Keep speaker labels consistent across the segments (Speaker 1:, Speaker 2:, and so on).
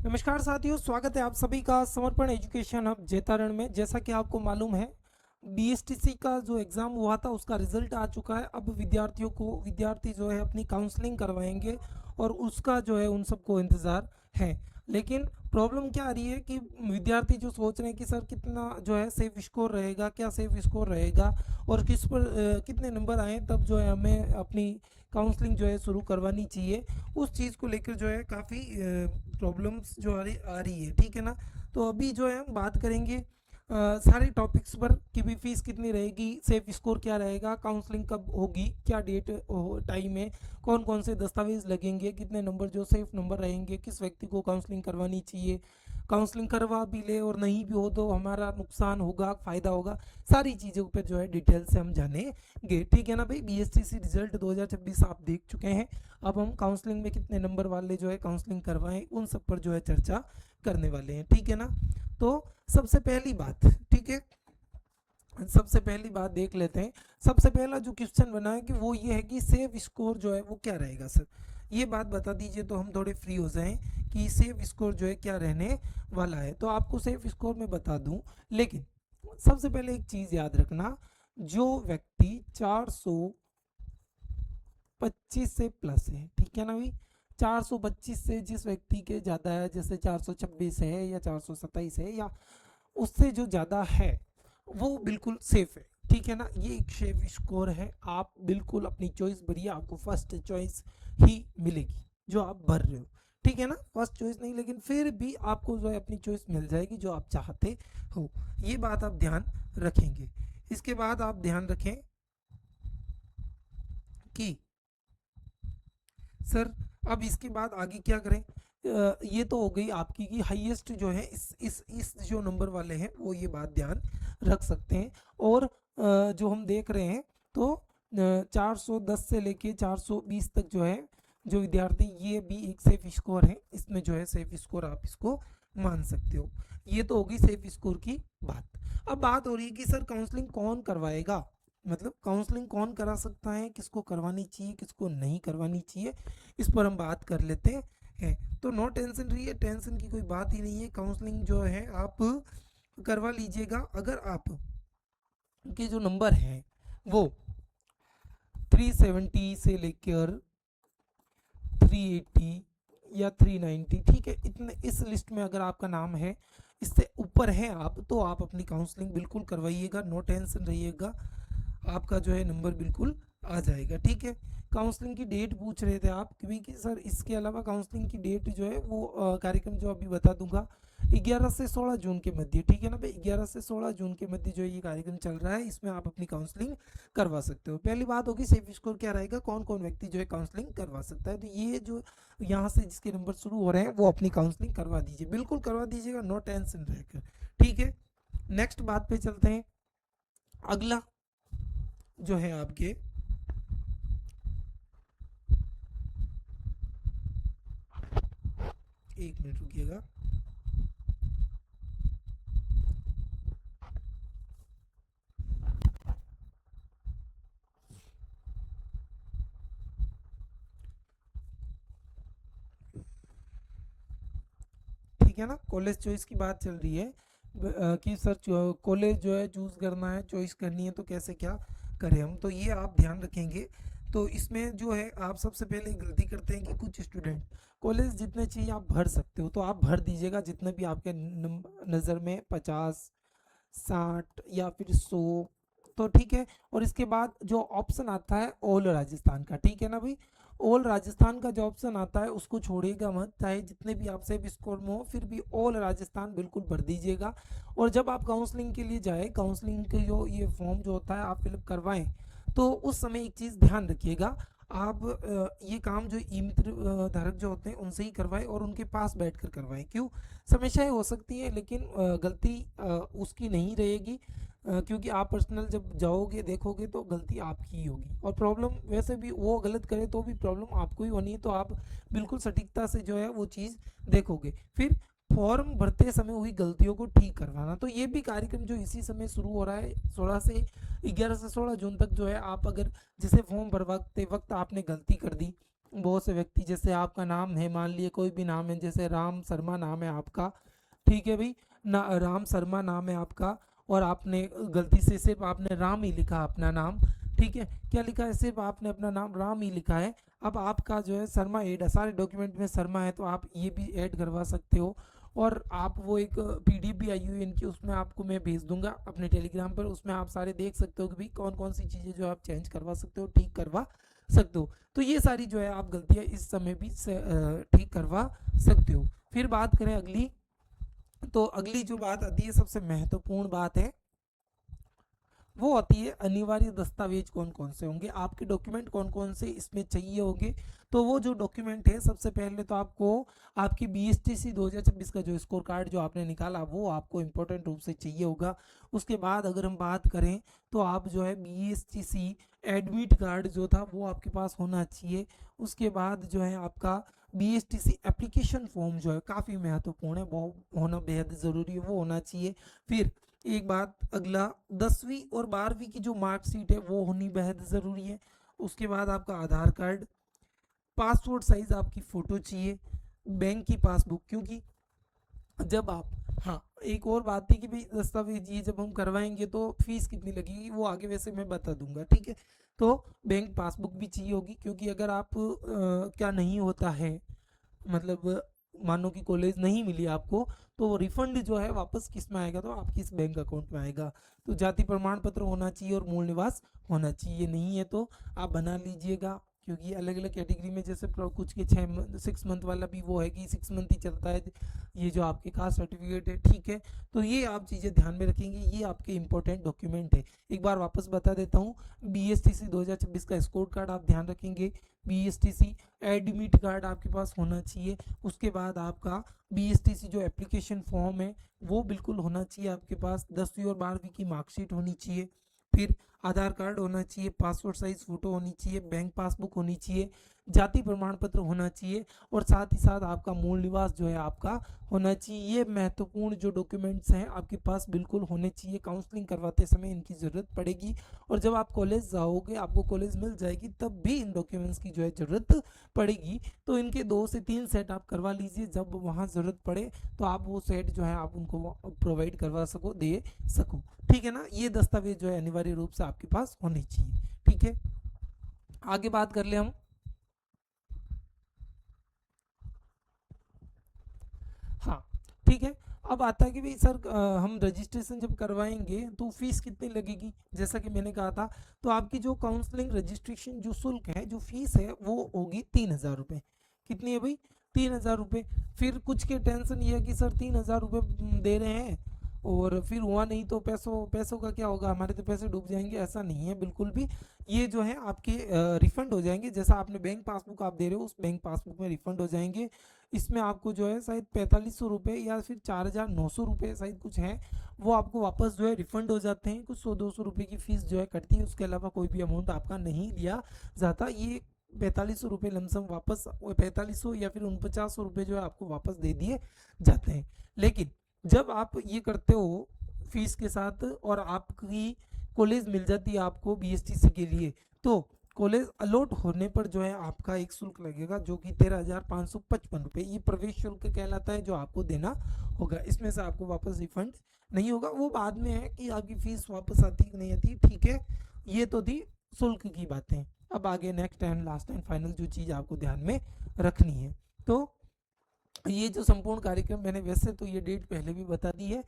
Speaker 1: नमस्कार साथियों, स्वागत है आप सभी का समर्पण एजुकेशन हब जैतारण में। जैसा कि आपको मालूम है, बीएसटीसी का जो एग्ज़ाम हुआ था उसका रिजल्ट आ चुका है। अब विद्यार्थी जो है अपनी काउंसलिंग करवाएंगे और उसका जो है उन सबको इंतज़ार है। लेकिन प्रॉब्लम क्या आ रही है कि विद्यार्थी जो सोच रहे हैं कि सर कितना जो है सेफ स्कोर रहेगा, क्या सेफ स्कोर रहेगा और किस पर कितने नंबर आए तब जो है हमें अपनी काउंसलिंग जो है शुरू करवानी चाहिए। उस चीज़ को लेकर जो है काफ़ी प्रॉब्लम्स जो आ रही है, ठीक है ना। तो अभी जो है हम बात करेंगे सारे टॉपिक्स पर कि भी फीस कितनी रहेगी, सेफ स्कोर क्या रहेगा, काउंसलिंग कब होगी, क्या डेट टाइम है, कौन कौन से दस्तावेज लगेंगे, कितने नंबर जो सेफ नंबर रहेंगे, किस व्यक्ति को काउंसलिंग करवानी चाहिए, काउंसलिंग करवा भी ले और नहीं भी हो तो हमारा नुकसान होगा फ़ायदा होगा, सारी चीज़ों पर जो है डिटेल से हम जानेंगे, ठीक है ना भाई। बीएसटीसी रिजल्ट 2026 आप देख चुके हैं। अब हम काउंसलिंग में कितने नंबर वाले जो है काउंसलिंग करवाएं उन सब पर जो है चर्चा करने वाले हैं, ठीक है ना। तो सबसे पहली बात, ठीक है, सबसे पहली बात देख लेते हैं। सबसे पहला जो क्वेश्चन बना है कि वो ये है कि सेफ स्कोर जो है वो क्या रहेगा सर, ये बात बता दीजिए तो हम थोड़े फ्री हो जाएं कि सेफ स्कोर जो है क्या रहने वाला है। तो आपको सेफ स्कोर में बता दूं, लेकिन सबसे पहले एक चीज़ याद रखना, जो व्यक्ति 425 से प्लस है, ठीक है ना भाई, 425 से जिस व्यक्ति के ज़्यादा है, जैसे 426 है या 427 है या उससे जो ज़्यादा है वो बिल्कुल सेफ है, ठीक है ना। ये एक सेफ स्कोर है, आप बिल्कुल अपनी चॉइस भरिए, आपको फर्स्ट चॉइस ही मिलेगी जो आप भर रहे हो, ठीक है ना। फर्स्ट चॉइस नहीं, लेकिन फिर भी आपको जो है अपनी चॉइस मिल जाएगी जो आप चाहते हो। ये बात आप ध्यान रखेंगे। इसके बाद आप ध्यान रखें कि सर अब इसके बाद आगे क्या करें। ये तो हो गई आपकी कि हाईएस्ट जो है इस जो नंबर वाले हैं वो ये बात ध्यान रख सकते हैं। और जो हम देख रहे हैं तो 410 से लेके 420 तक जो है जो विद्यार्थी, ये भी एक सेफ स्कोर है, इसमें जो है सेफ स्कोर आप इसको मान सकते हो। ये तो होगी सेफ स्कोर की बात। अब बात हो रही है कि सर काउंसलिंग कौन करवाएगा, मतलब काउंसलिंग कौन करा सकता है, किसको करवानी चाहिए किसको नहीं करवानी चाहिए, इस पर हम बात कर लेते हैं। तो नो टेंशन रहिए, टेंशन की कोई बात ही नहीं है। काउंसलिंग जो है आप करवा लीजिएगा अगर आप के जो नंबर हैं वो 370 से लेकर 380 या 390, ठीक है, इतने इस लिस्ट में अगर आपका नाम है, इससे ऊपर है आप, तो आप अपनी काउंसलिंग बिल्कुल करवाइएगा, नो टेंशन रहिएगा, आपका जो है नंबर बिल्कुल आ जाएगा, ठीक है। काउंसलिंग की डेट पूछ रहे थे आप, क्योंकि सर इसके अलावा काउंसलिंग की डेट जो है वो कार्यक्रम जो अभी बता दूंगा 11 से 16 जून के मध्य, ठीक है ना भाई। 11 से 16 जून के मध्य जो ये कार्यक्रम चल रहा है, इसमें आप अपनी काउंसलिंग करवा सकते हो। पहली बात होगी सेफ स्कोर क्या रहेगा, कौन कौन व्यक्ति जो है काउंसलिंग करवा सकता है। तो ये जो यहाँ से जिसके नंबर शुरू हो रहे हैं वो अपनी काउंसलिंग करवा दीजिए, बिल्कुल करवा दीजिएगा, नो टेंशन रहकर, ठीक है। नेक्स्ट बात पे चलते हैं। अगला जो है आपके, एक मिनट रुकिएगा, ठीक है ना। कॉलेज चॉइस की बात चल रही है कि सर कॉलेज जो है चूज करना है, चॉइस करनी है तो कैसे क्या करें हम, तो ये आप ध्यान रखेंगे। तो इसमें जो है आप सबसे पहले गलती करते हैं कि कुछ स्टूडेंट कॉलेज जितने चाहिए आप भर सकते हो तो आप भर दीजिएगा, जितने भी आपके नज़र में 50 60 या फिर 100, तो ठीक है। और इसके बाद जो ऑप्शन आता है ऑल राजस्थान का, ठीक है ना भाई, ऑल राजस्थान का जो ऑप्शन आता है उसको छोड़िएगा मत, चाहे जितने भी आपसे भी स्कोर में हो, फिर भी ऑल राजस्थान बिल्कुल भर दीजिएगा। और जब आप काउंसलिंग के लिए जाए, काउंसलिंग के जो ये फॉर्म जो होता है आप फिलअप करवाएं, तो उस समय एक चीज़ ध्यान रखिएगा, आप ये काम जो ई मित्र धारक जो होते हैं उनसे ही करवाएं और उनके पास बैठकर करवाएं। क्यों, समस्याएं हो सकती हैं लेकिन गलती उसकी नहीं रहेगी, क्योंकि आप पर्सनल जब जाओगे देखोगे तो गलती आपकी ही होगी, और प्रॉब्लम वैसे भी वो गलत करे तो भी प्रॉब्लम आपको ही होनी है। तो आप बिल्कुल सटीकता से जो है वो चीज़ देखोगे। फिर फॉर्म भरते समय हुई गलतियों को ठीक करवाना, तो ये भी कार्यक्रम जो इसी समय शुरू हो रहा है, 16 से 11 से 16 जून तक जो है, आप अगर जैसे फॉर्म भरवाते वक्त आपने गलती कर दी, बहुत से व्यक्ति, जैसे आपका नाम है, मान लिए कोई भी नाम है, जैसे राम शर्मा नाम है आपका, ठीक है भाई ना, राम शर्मा नाम है आपका, और आपने गलती से सिर्फ आपने राम ही लिखा अपना नाम, ठीक है, क्या लिखा है, सिर्फ आपने अपना नाम राम ही लिखा है। अब आपका जो है शर्मा ऐड है, सारे डॉक्यूमेंट में शर्मा है, तो आप ये भी ऐड करवा सकते हो। और आप वो एक पीडीएफ भी आई हुई है इनकी, उसमें आपको मैं भेज दूंगा अपने टेलीग्राम पर, उसमें आप सारे देख सकते हो कि भाई कौन कौन सी चीज़ें जो आप चेंज करवा सकते हो, ठीक करवा सकते हो। तो ये सारी जो है आप गलतियाँ इस समय भी ठीक करवा सकते हो। फिर बात करें अगली, तो अगली जो बात आती है, सबसे महत्वपूर्ण बात है, वो आती है अनिवार्य दस्तावेज कौन कौन से होंगे, आपके डॉक्यूमेंट कौन कौन से इसमें चाहिए होंगे। तो वो जो डॉक्यूमेंट है, सबसे पहले तो आपको आपकी बीएसटीसी 2026 का जो स्कोर कार्ड जो आपने निकाला, वो आपको इम्पोर्टेंट रूप से चाहिए होगा। उसके बाद अगर हम बात करें, तो आप जो है बीएसटीसी एडमिट कार्ड जो था वो आपके पास होना चाहिए। उसके बाद जो है आपका बीएसटीसी एप्लीकेशन फॉर्म जो है काफ़ी महत्वपूर्ण है, वो होना बेहद ज़रूरी है, वो होना चाहिए। फिर एक बात अगला, 10वीं और 12वीं की जो मार्कशीट है वो होनी बेहद ज़रूरी है। उसके बाद आपका आधार कार्ड, पासपोर्ट साइज आपकी फ़ोटो चाहिए, बैंक की पासबुक, क्योंकि जब आप, हाँ एक और बात थी कि भाई दस्तावेज ये जब हम करवाएंगे तो फीस कितनी लगेगी, वो आगे वैसे मैं बता दूंगा, ठीक है। तो बैंक पासबुक भी चाहिए होगी, क्योंकि अगर आप क्या नहीं होता है, मतलब मानो कि कॉलेज नहीं मिली आपको, तो वो रिफंड जो है वापस किस में आएगा, तो आपकी इस बैंक अकाउंट में आएगा। तो जाति प्रमाण पत्र होना चाहिए और मूल निवास होना चाहिए, नहीं है तो आप बना लीजिएगा, क्योंकि अलग अलग कैटेगरी में जैसे कुछ के 6 मंथ वाला भी वो है कि 6 मंथ ही चलता है ये जो आपके कास्ट सर्टिफिकेट है, ठीक है। तो ये आप चीज़ें ध्यान में रखेंगे, ये आपके इंपॉर्टेंट डॉक्यूमेंट है। एक बार वापस बता देता हूँ, बीएसटीसी 2026 का स्कोर कार्ड आप ध्यान रखेंगे, बीएसटीसी एडमिट कार्ड आपके पास होना चाहिए। उसके बाद आपका बीएसटीसी जो एप्लीकेशन फॉर्म है वो बिल्कुल होना चाहिए आपके पास, 10वीं और 12वीं की मार्कशीट होनी चाहिए। फिर आधार कार्ड होना चाहिए, पासपोर्ट साइज फोटो होनी चाहिए, बैंक पासबुक होनी चाहिए, जाति प्रमाण पत्र होना चाहिए, और साथ ही साथ आपका मूल निवास जो है आपका होना चाहिए। ये महत्वपूर्ण जो डॉक्यूमेंट्स हैं आपके पास बिल्कुल होने चाहिए, काउंसलिंग करवाते समय इनकी ज़रूरत पड़ेगी, और जब आप कॉलेज जाओगे, आपको कॉलेज मिल जाएगी, तब भी इन डॉक्यूमेंट्स की जो है ज़रूरत पड़ेगी। तो इनके 2 से 3 सेट आप करवा लीजिए, जब वहाँ ज़रूरत पड़े तो आप वो सेट जो है आप उनको प्रोवाइड करवा सको, दे सको, ठीक है ना। ये दस्तावेज जो है अनिवार्य रूप से आपके पास होने चाहिए, ठीक है। आगे बात कर ले हम, हाँ ठीक है। अब आता है कि भाई सर हम रजिस्ट्रेशन जब करवाएंगे तो फीस कितनी लगेगी, जैसा कि मैंने कहा था, तो आपकी जो काउंसलिंग रजिस्ट्रेशन जो शुल्क है, जो फीस है, वो होगी 3,000 रुपये। कितनी है भाई, 3,000 रुपये। फिर कुछ के टेंशन ये है कि सर 3,000 रुपये दे रहे हैं और फिर हुआ नहीं तो पैसों पैसों का क्या होगा, हमारे तो पैसे डूब जाएंगे, ऐसा नहीं है बिल्कुल भी। ये जो है आपके रिफंड हो जाएंगे, जैसा आपने बैंक पासबुक आप दे रहे हो, उस बैंक पासबुक में रिफंड हो जाएंगे। इसमें आपको जो है शायद 4,500 रुपये या फिर 4,900 रुपये शायद कुछ है, वो आपको वापस जो है रिफंड हो जाते हैं। कुछ 100-200 रुपये की फ़ीस जो है कटती है, उसके अलावा कोई भी अमाउंट आपका नहीं लिया जाता। ये 4,500 रुपये लमसम वापस, 4,500 या फिर 4900 रुपये जो है आपको वापस दे दिए जाते हैं। लेकिन जब आप ये करते हो फीस के साथ और आपकी कॉलेज मिल जाती है आपको बीएसटीसी के लिए, तो कॉलेज अलॉट होने पर जो है आपका एक शुल्क लगेगा, जो कि 13,555 रुपये, ये प्रवेश शुल्क कहलाता है, जो आपको देना होगा। इसमें से आपको वापस रिफंड नहीं होगा, वो बाद में है कि आपकी फीस वापस आती कि नहीं आती, ठीक है। ये तो थी शुल्क की बातें। अब आगे next and last and final जो चीज़ आपको ध्यान में रखनी है, तो ये जो संपूर्ण कार्यक्रम, मैंने वैसे तो ये डेट पहले भी बता दी है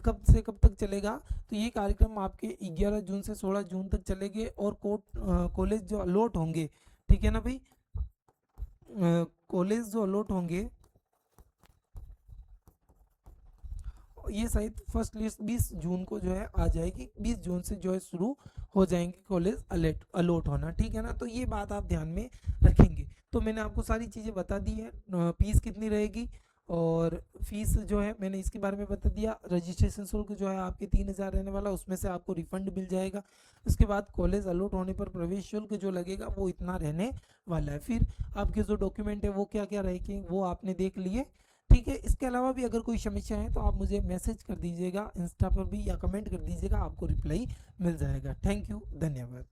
Speaker 1: कब से कब तक चलेगा। तो ये कार्यक्रम आपके 11 जून से 16 जून तक चलेंगे, और कॉलेज जो अलॉट होंगे, ठीक है ना भाई, कॉलेज जो अलॉट होंगे ये शायद फर्स्ट लिस्ट 20 जून को जो है आ जाएगी, 20 जून से जो है शुरू हो जाएंगे कॉलेज अलॉट होना, ठीक है ना। तो ये बात आप ध्यान में रखेंगे। तो मैंने आपको सारी चीज़ें बता दी है, फीस कितनी रहेगी, और फीस जो है मैंने इसके बारे में बता दिया। रजिस्ट्रेशन शुल्क जो है आपके 3,000 रहने वाला, उसमें से आपको रिफंड मिल जाएगा। उसके बाद कॉलेज अलॉट होने पर प्रवेश शुल्क जो लगेगा वो इतना रहने वाला है। फिर आपके जो डॉक्यूमेंट है वो क्या क्या रहेंगे वो आपने देख लिए, ठीक है। इसके अलावा भी अगर कोई समस्या है तो आप मुझे मैसेज कर दीजिएगा इंस्टा पर भी, या कमेंट कर दीजिएगा, आपको रिप्लाई मिल जाएगा। थैंक यू, धन्यवाद।